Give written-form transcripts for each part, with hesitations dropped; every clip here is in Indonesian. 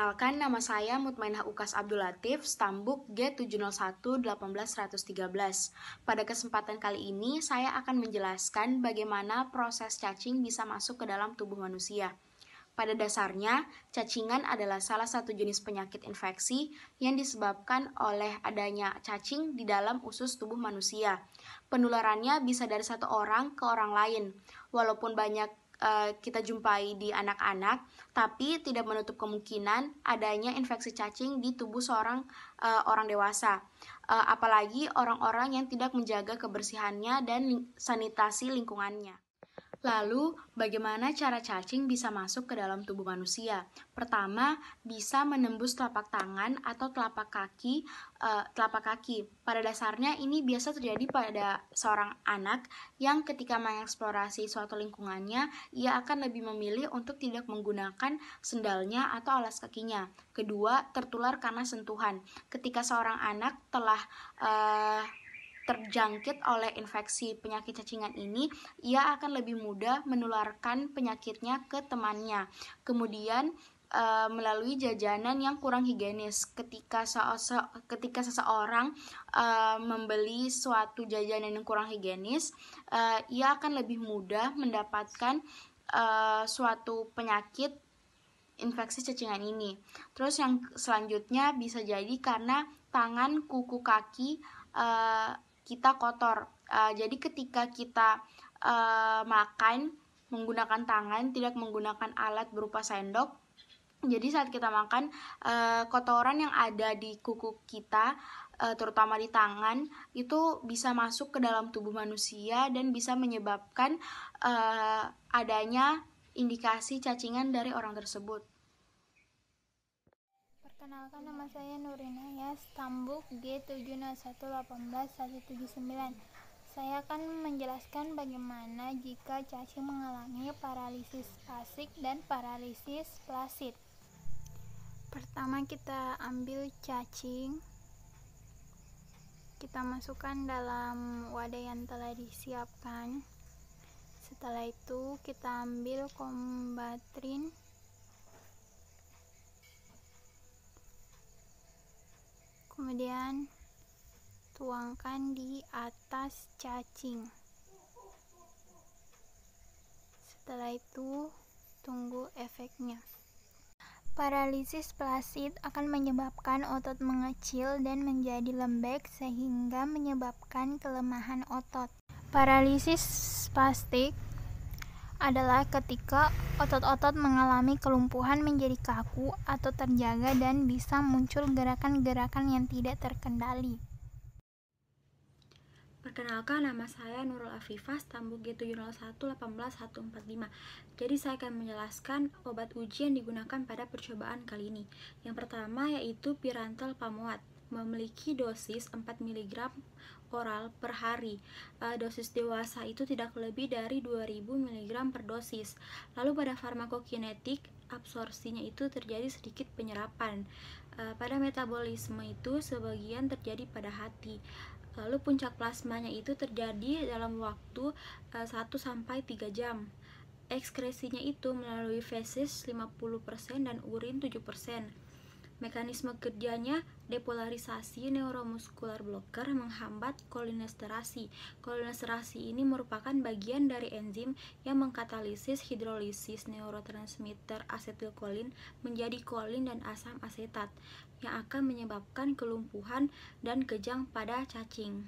Perkenalkan, nama saya Mutmainah Ukas Abdul Latif, Stambuk G701-18113. Pada kesempatan kali ini, saya akan menjelaskan bagaimana proses cacing bisa masuk ke dalam tubuh manusia. Pada dasarnya, cacingan adalah salah satu jenis penyakit infeksi yang disebabkan oleh adanya cacing di dalam usus tubuh manusia. Penularannya bisa dari satu orang ke orang lain. Walaupun banyak kita jumpai di anak-anak, tapi tidak menutup kemungkinan adanya infeksi cacing di tubuh seorang orang dewasa. Apalagi orang-orang yang tidak menjaga kebersihannya dan sanitasi lingkungannya. Lalu, bagaimana cara cacing bisa masuk ke dalam tubuh manusia? Pertama, bisa menembus telapak tangan atau telapak kaki. Pada dasarnya ini biasa terjadi pada seorang anak yang ketika mengeksplorasi suatu lingkungannya, ia akan lebih memilih untuk tidak menggunakan sendalnya atau alas kakinya. Kedua, tertular karena sentuhan. Ketika seorang anak telah terjangkit oleh infeksi penyakit cacingan ini, ia akan lebih mudah menularkan penyakitnya ke temannya. Kemudian melalui jajanan yang kurang higienis. Ketika seseorang membeli suatu jajanan yang kurang higienis, ia akan lebih mudah mendapatkan suatu penyakit infeksi cacingan ini. Terus yang selanjutnya bisa jadi karena tangan, kuku, kaki kita kotor. Jadi ketika kita makan menggunakan tangan, tidak menggunakan alat berupa sendok, jadi saat kita makan, kotoran yang ada di kuku kita, terutama di tangan, itu bisa masuk ke dalam tubuh manusia dan bisa menyebabkan adanya indikasi cacingan dari orang tersebut. Perkenalkan, nama saya Nurinaya, Stambuk G701-18179. Saya akan menjelaskan bagaimana jika cacing mengalami paralisis spastik dan paralisis flasid. Pertama, kita ambil cacing, kita masukkan dalam wadah yang telah disiapkan. Setelah itu kita ambil kombatrin, kemudian tuangkan di atas cacing. Setelah itu tunggu efeknya. Paralisis flasid akan menyebabkan otot mengecil dan menjadi lembek sehingga menyebabkan kelemahan otot. Paralisis spastik adalah ketika otot-otot mengalami kelumpuhan menjadi kaku atau terjaga dan bisa muncul gerakan-gerakan yang tidak terkendali. Perkenalkan, nama saya Nurul Afifah, Stambuk G701-18145. Jadi saya akan menjelaskan obat uji yang digunakan pada percobaan kali ini. Yang pertama yaitu Pyrantel Pamuat, memiliki dosis 4 mg oral per hari. Dosis dewasa itu tidak lebih dari 2000 mg per dosis. Lalu pada farmakokinetik, absorpsinya itu terjadi sedikit penyerapan. Pada metabolisme itu sebagian terjadi pada hati. Lalu puncak plasmanya itu terjadi dalam waktu 1-3 jam. Ekskresinya itu melalui feses 50% dan urin 7%. Mekanisme kerjanya depolarisasi neuromuskular blocker menghambat kolinesterasi. Kolinesterasi ini merupakan bagian dari enzim yang mengkatalisis hidrolisis neurotransmitter asetilkolin menjadi kolin dan asam asetat yang akan menyebabkan kelumpuhan dan kejang pada cacing.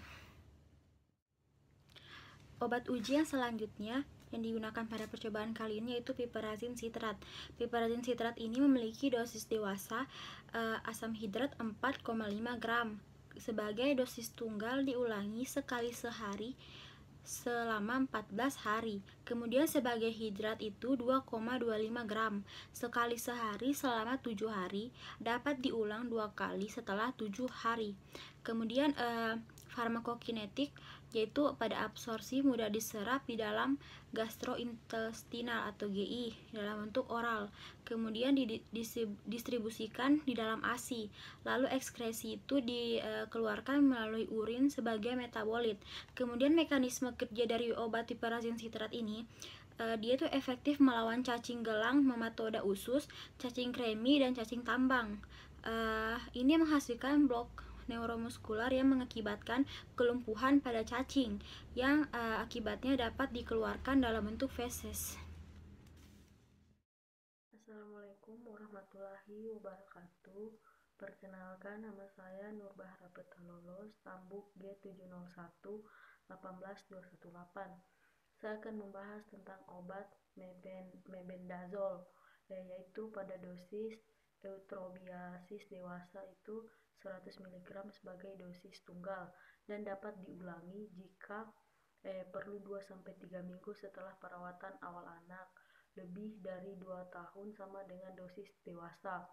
Obat uji yang selanjutnya yang digunakan pada percobaan kali ini yaitu piperazine citrat. Piperazine citrat ini memiliki dosis dewasa asam hidrat 4,5 gram. Sebagai dosis tunggal diulangi sekali sehari selama 14 hari. Kemudian sebagai hidrat itu 2,25 gram. Sekali sehari selama 7 hari, dapat diulang 2 kali setelah 7 hari. Kemudian farmakokinetik yaitu pada absorpsi mudah diserap di dalam gastrointestinal atau GI dalam bentuk oral, kemudian didistribusikan di dalam ASI, lalu ekskresi itu dikeluarkan melalui urin sebagai metabolit. Kemudian mekanisme kerja dari obat piperazine citrat ini Dia tuh efektif melawan cacing gelang, Nematoda usus, cacing kremi, dan cacing tambang. Ini menghasilkan blok neuromuskular yang mengakibatkan kelumpuhan pada cacing yang akibatnya dapat dikeluarkan dalam bentuk feses. Assalamualaikum warahmatullahi wabarakatuh. Perkenalkan, nama saya Nurbahara Petalolos, Tambuk G701 18218. Saya akan membahas tentang obat mebendazole, yaitu pada dosis eutrobiasis dewasa itu 100 mg sebagai dosis tunggal dan dapat diulangi jika perlu 2-3 minggu setelah perawatan awal anak lebih dari 2 tahun sama dengan dosis dewasa.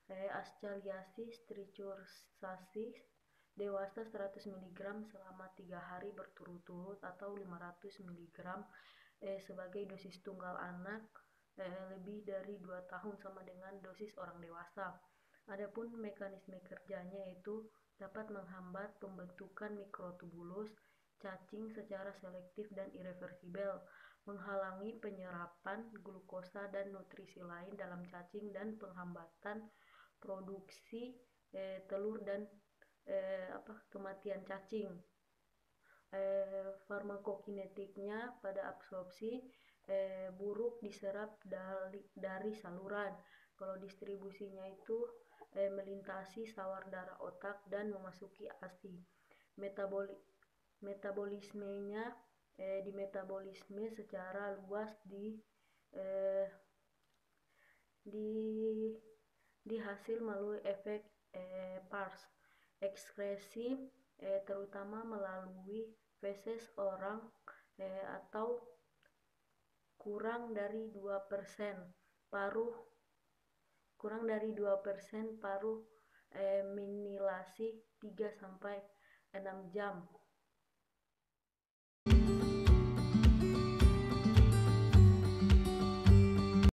Ascariasis trichursasis dewasa 100 mg selama 3 hari berturut-turut atau 500 mg sebagai dosis tunggal anak lebih dari 2 tahun sama dengan dosis orang dewasa. Adapun mekanisme kerjanya yaitu dapat menghambat pembentukan mikrotubulus cacing secara selektif dan irreversibel, menghalangi penyerapan glukosa dan nutrisi lain dalam cacing dan penghambatan produksi telur dan kematian cacing. Farmakokinetiknya pada absorpsi buruk diserap dari saluran. Kalau distribusinya itu melintasi sawar darah otak dan memasuki ASI. Metabolismenya dimetabolisme secara luas di hasil melalui efek pars ekskresi terutama melalui feses orang atau kurang dari 2% paruh minilasi 3-6 jam.